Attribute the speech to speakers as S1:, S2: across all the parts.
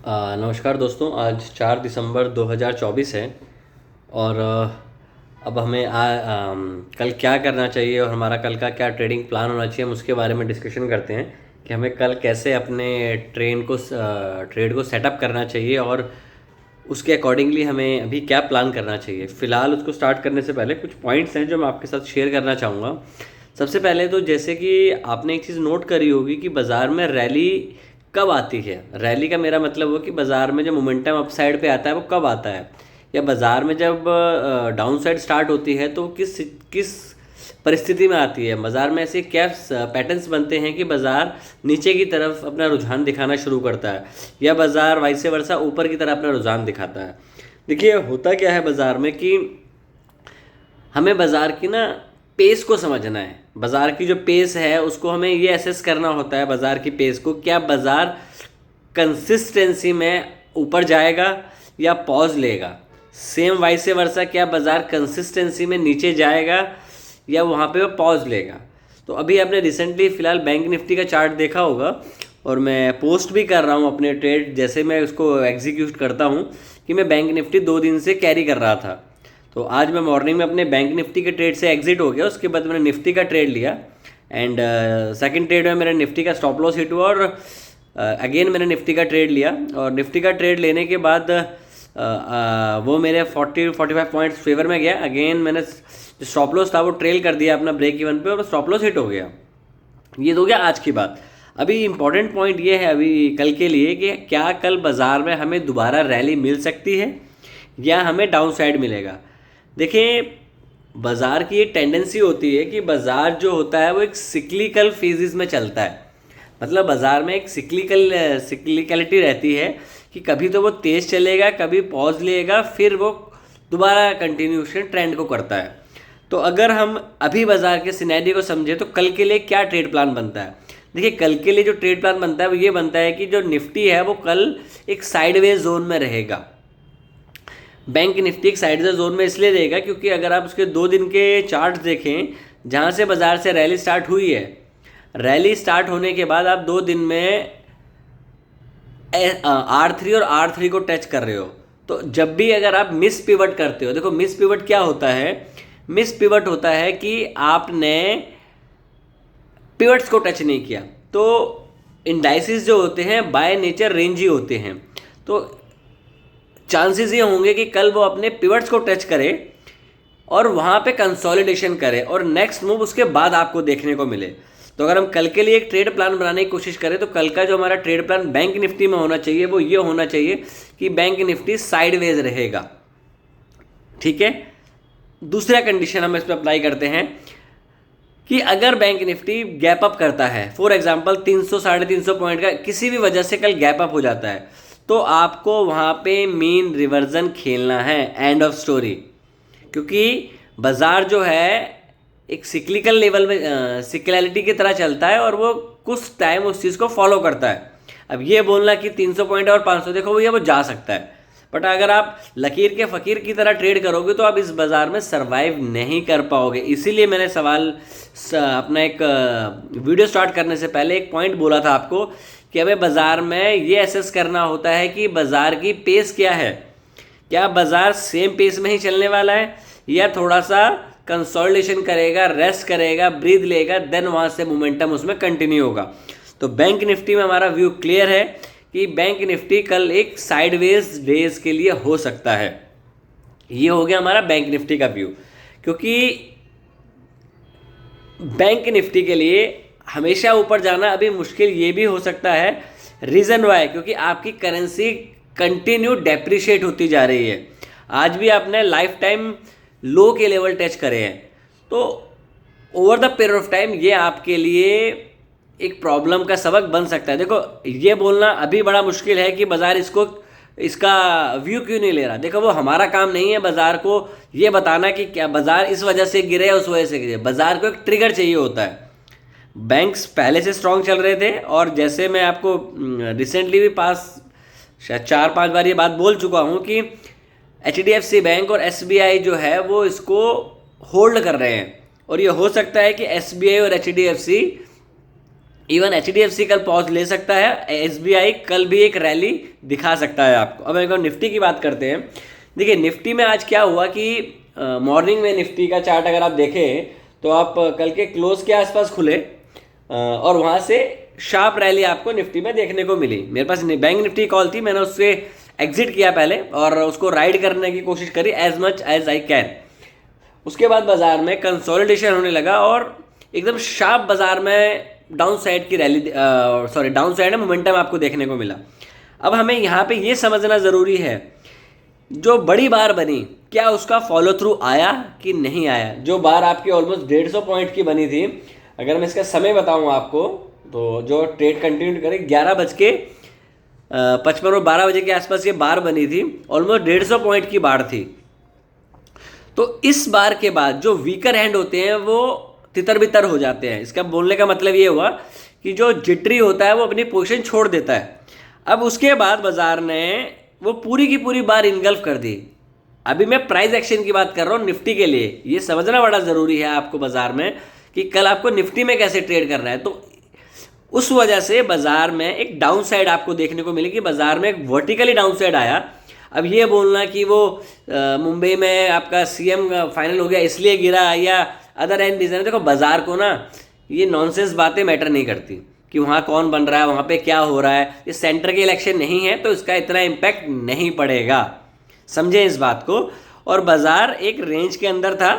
S1: नमस्कार दोस्तों। आज 4 दिसंबर 2024 है और अब हमें कल क्या करना चाहिए और हमारा कल का क्या ट्रेडिंग प्लान होना चाहिए, हम उसके बारे में डिस्कशन करते हैं कि हमें कल कैसे अपने ट्रेड को सेटअप करना चाहिए और उसके अकॉर्डिंगली हमें अभी क्या प्लान करना चाहिए। फ़िलहाल उसको स्टार्ट करने से पहले कुछ पॉइंट्स हैं जो मैं आपके साथ शेयर करना चाहूँगा। सबसे पहले तो जैसे कि आपने एक चीज़ नोट करी होगी कि बाज़ार में रैली कब आती है। रैली का मेरा मतलब हो कि बाज़ार में जो मोमेंटम अप साइड पे आता है वो कब आता है, या बाज़ार में जब डाउन साइड स्टार्ट होती है तो किस किस परिस्थिति में आती है। बाज़ार में ऐसे क्या पैटर्न्स बनते हैं कि बाज़ार नीचे की तरफ अपना रुझान दिखाना शुरू करता है या बाज़ार वाइस वर्सा ऊपर की तरफ अपना रुझान दिखाता है। देखिए होता क्या है बाज़ार में कि हमें बाज़ार की ना पेस को समझना है। बाज़ार की जो पेस है उसको हमें ये एसेस करना होता है, बाज़ार की पेस को, क्या बाज़ार कंसिस्टेंसी में ऊपर जाएगा या पॉज लेगा। सेम वाइस वर्सा, क्या बाज़ार कंसिस्टेंसी में नीचे जाएगा या वहाँ पे वो पॉज लेगा। तो अभी आपने रिसेंटली फ़िलहाल बैंक निफ्टी का चार्ट देखा होगा और मैं पोस्ट भी कर रहा हूँ अपने ट्रेड, जैसे मैं उसको एग्जीक्यूट करता हूँ कि मैं बैंक निफ्टी 2 दिन से कैरी कर रहा था। तो आज मैं मॉर्निंग में अपने बैंक निफ्टी के ट्रेड से एग्जिट हो गया, उसके बाद मैंने निफ्टी का ट्रेड लिया एंड सेकंड ट्रेड में मेरा निफ्टी का स्टॉप लॉस हिट हुआ और अगेन मैंने निफ्टी का ट्रेड लिया और निफ्टी का ट्रेड लेने के बाद वो मेरे 40-45 पॉइंट्स फेवर में गया। अगेन मैंने जो स्टॉप लॉस था वो ट्रेल कर दिया अपना ब्रेक इवन पे और स्टॉप लॉस हिट हो गया। ये तो हो गया आज की बात। अभी इंपॉर्टेंट पॉइंट ये है अभी कल के लिए कि क्या कल बाज़ार में हमें दोबारा रैली मिल सकती है या हमें डाउन साइड मिलेगा। देखिए बाज़ार की ये टेंडेंसी होती है कि बाज़ार जो होता है वो एक सिक्लिकल फेजेस में चलता है। मतलब बाज़ार में एक सिक्लिकलिटी रहती है कि कभी तो वो तेज़ चलेगा, कभी पॉज लेगा, फिर वो दोबारा कंटिन्यूशन ट्रेंड को करता है। तो अगर हम अभी बाज़ार के सिनेरियो को समझे तो कल के लिए क्या ट्रेड प्लान बनता है। देखिए कल के लिए जो ट्रेड प्लान बनता है वो ये बनता है कि जो निफ्टी है वो कल एक साइडवेज जोन में रहेगा। बैंक निफ्टी एक साइडवेज जोन में इसलिए रहेगा क्योंकि अगर आप उसके 2 दिन के चार्ट्स देखें, जहाँ से बाज़ार से रैली स्टार्ट हुई है, रैली स्टार्ट होने के बाद आप 2 दिन में R3 और R3 को टच कर रहे हो। तो जब भी अगर आप मिस पिवट करते हो, देखो मिस पिवट क्या होता है। मिस पिवट होता है कि आपने पिवट्स को टच नहीं किया। तो इंडाइसिस जो होते हैं बाय नेचर रेंजी होते हैं, तो चांसेस ये होंगे कि कल वो अपने पिवट्स को टच करे और वहाँ पे कंसोलिडेशन करे और नेक्स्ट मूव उसके बाद आपको देखने को मिले। तो अगर हम कल के लिए एक ट्रेड प्लान बनाने की कोशिश करें तो कल का जो हमारा ट्रेड प्लान बैंक निफ्टी में होना चाहिए वो ये होना चाहिए कि बैंक निफ्टी साइडवेज रहेगा। ठीक है। दूसरा कंडीशन हम इस पर अप्लाई करते हैं कि अगर बैंक निफ्टी गैप अप करता है, फॉर एग्जांपल 300-350 पॉइंट का किसी भी वजह से कल गैप अप हो जाता है, तो आपको वहाँ पे मीन रिवर्जन खेलना है, एंड ऑफ स्टोरी। क्योंकि बाज़ार जो है एक सिक्लिकल लेवल में सिक्लिकलिटी की तरह चलता है और वो कुछ टाइम उस चीज़ को फॉलो करता है। अब ये बोलना कि 300 पॉइंट और 500 देखो भैया वो जा सकता है, बट अगर आप लकीर के फ़कीर की तरह ट्रेड करोगे तो आप इस बाज़ार में सरवाइव नहीं कर पाओगे। इसीलिए मैंने अपना एक वीडियो स्टार्ट करने से पहले एक पॉइंट बोला था आपको कि हमें बाज़ार में ये एसेस करना होता है कि बाज़ार की पेस क्या है। क्या बाज़ार सेम पेस में ही चलने वाला है या थोड़ा सा कंसोलिडेशन करेगा, रेस्ट करेगा, ब्रीथ लेगा, देन वहाँ से मोमेंटम उसमें कंटिन्यू होगा। तो बैंक निफ्टी में हमारा व्यू क्लियर है कि बैंक निफ्टी कल एक साइडवेज डेज के लिए हो सकता है। ये हो गया हमारा बैंक निफ्टी का व्यू। क्योंकि बैंक निफ्टी के लिए हमेशा ऊपर जाना अभी मुश्किल ये भी हो सकता है। रीज़न वाई, क्योंकि आपकी करेंसी कंटिन्यू डेप्रिशिएट होती जा रही है। आज भी आपने लाइफ टाइम लो के लेवल टच करे हैं, तो over the period of time ये आपके लिए एक प्रॉब्लम का सबक बन सकता है। देखो ये बोलना अभी बड़ा मुश्किल है कि बाज़ार इसका व्यू क्यों नहीं ले रहा। देखो वो हमारा काम नहीं है बाज़ार को ये बताना कि क्या बाज़ार इस वजह से गिरे या उस वजह से गिरे। बाज़ार को एक ट्रिगर चाहिए होता है। बैंक्स पहले से स्ट्रॉन्ग चल रहे थे और जैसे मैं आपको रिसेंटली भी शायद 4-5 बार ये बात बोल चुका हूँ कि HDFC बैंक और SBI जो है वो इसको होल्ड कर रहे हैं और ये हो सकता है कि SBI और HDFC इवन HDFC कल पॉज ले सकता है, SBI कल भी एक रैली दिखा सकता है आपको। अब एक और निफ्टी की बात करते हैं। देखिए निफ्टी में आज क्या हुआ कि मॉर्निंग में निफ्टी का चार्ट अगर आप देखें तो आप कल के क्लोज के आसपास खुले और वहाँ से शार्प रैली आपको निफ्टी में देखने को मिली। मेरे पास बैंक निफ्टी कॉल थी, मैंने उससे एग्जिट किया पहले और उसको राइड करने की कोशिश करी as much as I can. उसके बाद बाजार में कंसोलिडेशन होने लगा और एकदम शार्प बाजार में डाउन साइड की रैली डाउन साइड में मोमेंटम आपको देखने को मिला। अब हमें यहाँ पे ये समझना ज़रूरी है, जो बड़ी बार बनी क्या उसका फॉलो थ्रू आया कि नहीं आया। जो बार आपकी ऑलमोस्ट 150 पॉइंट की बनी थी, अगर मैं इसका समय बताऊँ आपको तो जो ट्रेड कंटिन्यू करे 11:55 और 12 बजे के आसपास ये बार बनी थी, ऑलमोस्ट 150 पॉइंट की बार थी। तो इस बार के बाद जो वीकर हैंड होते हैं वो तितर बितर हो जाते हैं। इसका बोलने का मतलब ये हुआ कि जो जिटरी होता है वो अपनी पोजीशन छोड़ देता है। अब उसके बाद बाजार ने वो पूरी की पूरी बार इनगल्फ कर दी। अभी मैं प्राइस एक्शन की बात कर रहा हूँ निफ्टी के लिए। ये समझना बड़ा ज़रूरी है आपको बाजार में कि कल आपको निफ्टी में कैसे ट्रेड करना है। तो उस वजह से बाजार में एक डाउन साइड आपको देखने को मिलेगी। बाजार में एक वर्टिकली डाउन साइड आया। अब ये बोलना कि वो मुंबई में आपका CM फाइनल हो गया इसलिए गिरा या अदर एंड रीजन है, देखो बाजार को ना ये नॉनसेंस बातें मैटर नहीं करती कि वहाँ कौन बन रहा है, वहाँ पे क्या हो रहा है। ये सेंटर के इलेक्शन नहीं है तो इसका इतना इम्पैक्ट नहीं पड़ेगा, समझें इस बात को। और बाजार एक रेंज के अंदर था,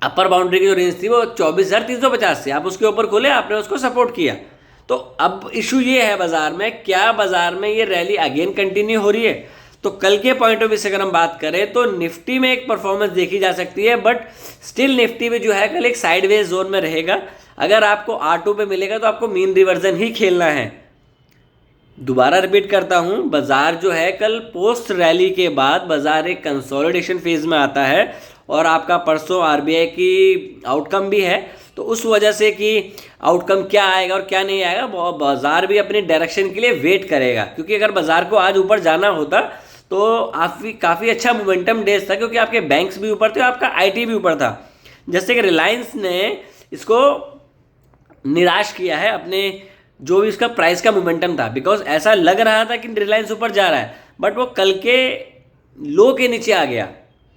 S1: अपर बाउंड्री की जो रेंज थी वो 24,350 थी। आप उसके ऊपर खोले, आपने उसको सपोर्ट किया। तो अब इशू ये है बाजार में, क्या बाजार में ये रैली अगेन कंटिन्यू हो रही है। तो कल के पॉइंट ऑफ व्यू से अगर हम बात करें तो निफ्टी में एक परफॉर्मेंस देखी जा सकती है, बट स्टिल निफ्टी में जो है कल एक साइडवेज जोन में रहेगा। अगर आपको R2 पे मिलेगा तो आपको मीन रिवर्जन ही खेलना है। दोबारा रिपीट करता हूं, बाजार जो है कल पोस्ट रैली के बाद बाजार एक कंसोलिडेशन फेज में आता है और आपका परसों RBI की आउटकम भी है। तो उस वजह से कि आउटकम क्या आएगा और क्या नहीं आएगा, बाजार भी अपनी डायरेक्शन के लिए वेट करेगा। क्योंकि अगर बाजार को आज ऊपर जाना होता तो काफ़ी अच्छा मोमेंटम डेज था, क्योंकि आपके बैंक्स भी ऊपर थे, आपका IT भी ऊपर था। जैसे कि रिलायंस ने इसको निराश किया है अपने जो भी इसका प्राइस का मोमेंटम था, बिकॉज ऐसा लग रहा था कि रिलायंस ऊपर जा रहा है, बट वो कल के लो के नीचे आ गया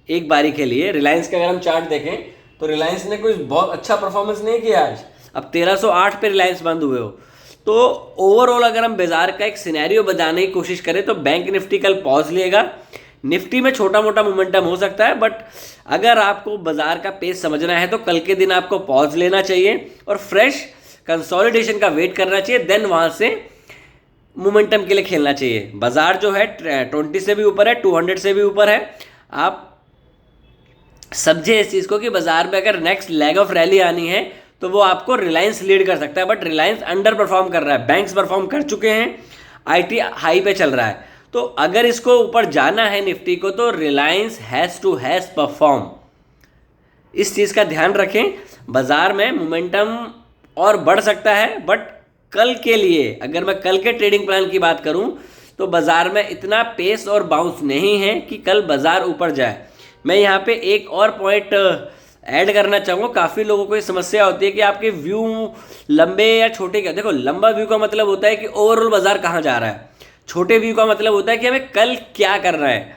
S1: एक बारी के लिए। रिलायंस का अगर हम चार्ट देखें तो रिलायंस ने कोई बहुत अच्छा परफॉर्मेंस नहीं किया आज। अब 1308 पे रिलायंस बंद हुए हो। तो ओवरऑल अगर हम बाजार का एक सिनेरियो बनाने की कोशिश करें तो बैंक निफ्टी कल पॉज लेगा। निफ्टी में छोटा मोटा मोमेंटम हो सकता है, बट अगर आपको बाजार का पेस समझना है तो कल के दिन आपको पॉज लेना चाहिए और फ्रेश कंसोलिडेशन का वेट करना चाहिए, देन वहाँ से मोमेंटम के लिए खेलना चाहिए। बाजार जो है 20 से भी ऊपर है, 200 से भी ऊपर है। आप समझे इस चीज़ को कि बाजार में अगर नेक्स्ट लेग ऑफ रैली आनी है तो वो आपको रिलायंस लीड कर सकता है, बट रिलायंस अंडर परफॉर्म कर रहा है। बैंक्स परफॉर्म कर चुके हैं, IT हाई पे चल रहा है। तो अगर इसको ऊपर जाना है निफ्टी को तो रिलायंस हैज़ परफॉर्म। इस चीज़ का ध्यान रखें। बाजार में मोमेंटम और बढ़ सकता है, बट कल के लिए अगर मैं कल के ट्रेडिंग प्लान की बात करूं तो बाजार में इतना पेस और बाउंस नहीं है कि कल बाजार ऊपर जाए। मैं यहाँ पे एक और पॉइंट ऐड करना चाहूँगा। काफ़ी लोगों को ये समस्या होती है कि आपके व्यू लंबे या छोटे क्या। देखो, लंबा व्यू का मतलब होता है कि ओवरऑल बाजार कहाँ जा रहा है, छोटे व्यू का मतलब होता है कि हमें कल क्या करना है।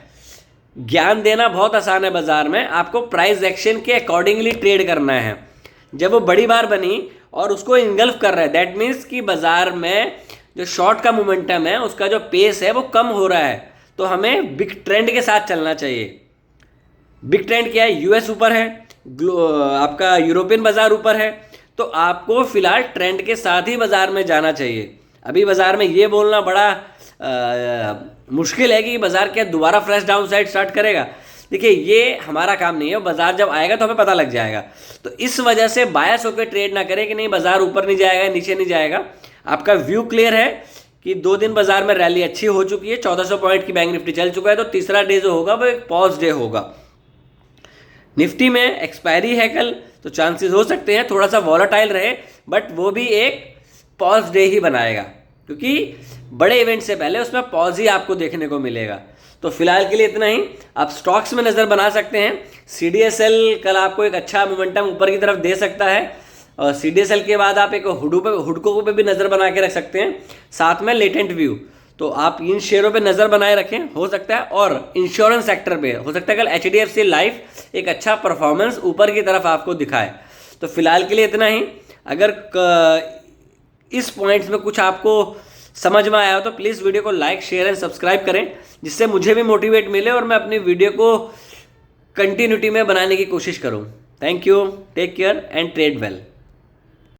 S1: ज्ञान देना बहुत आसान है बाजार में, आपको प्राइस एक्शन के अकॉर्डिंगली ट्रेड करना है। जब वो बड़ी बार बनी और उसको इनगल्फ कर रहा है, दैट मीन्स कि बाजार में जो शॉर्ट का मोमेंटम है उसका जो पेस है वो कम हो रहा है। तो हमें बिग ट्रेंड के साथ चलना चाहिए। बिग ट्रेंड क्या है? US ऊपर है, आपका यूरोपियन बाजार ऊपर है, तो आपको फिलहाल ट्रेंड के साथ ही बाजार में जाना चाहिए। अभी बाजार में ये बोलना बड़ा मुश्किल है कि बाजार क्या दोबारा फ्रेश डाउन साइड स्टार्ट करेगा। देखिए, ये हमारा काम नहीं है। बाजार जब आएगा तो हमें पता लग जाएगा। तो इस वजह से बायस होकर ट्रेड ना करें कि नहीं बाजार ऊपर नहीं जाएगा, नीचे नहीं जाएगा। आपका व्यू क्लियर है कि 2 दिन बाजार में रैली अच्छी हो चुकी है, 1400 पॉइंट की बैंक निफ्टी चल चुका है, तो तीसरा डे जो होगा वो एक पॉज डे होगा। निफ्टी में एक्सपायरी है कल, तो चांसेस हो सकते हैं थोड़ा सा वॉलेटाइल रहे, बट वो भी एक पॉज डे ही बनाएगा, क्योंकि बड़े इवेंट से पहले उसमें पॉज ही आपको देखने को मिलेगा। तो फिलहाल के लिए इतना ही। आप स्टॉक्स में नज़र बना सकते हैं। CDSL कल आपको एक अच्छा मोमेंटम ऊपर की तरफ दे सकता है। और CDSL के बाद आप एक हुडको पे भी नज़र बना के रख सकते हैं, साथ में लेटेंट व्यू। तो आप इन शेयरों पे नज़र बनाए रखें, हो सकता है। और इंश्योरेंस सेक्टर पे हो सकता है कल HDFC लाइफ एक अच्छा परफॉर्मेंस ऊपर की तरफ आपको दिखाए। तो फिलहाल के लिए इतना ही। अगर इस पॉइंट्स में कुछ आपको समझ में आया हो तो प्लीज़ वीडियो को लाइक, शेयर एंड सब्सक्राइब करें, जिससे मुझे भी मोटिवेट मिले और मैं अपनी वीडियो को कंटिन्यूटी में बनाने की कोशिश करूं। Thank you, take care and trade well.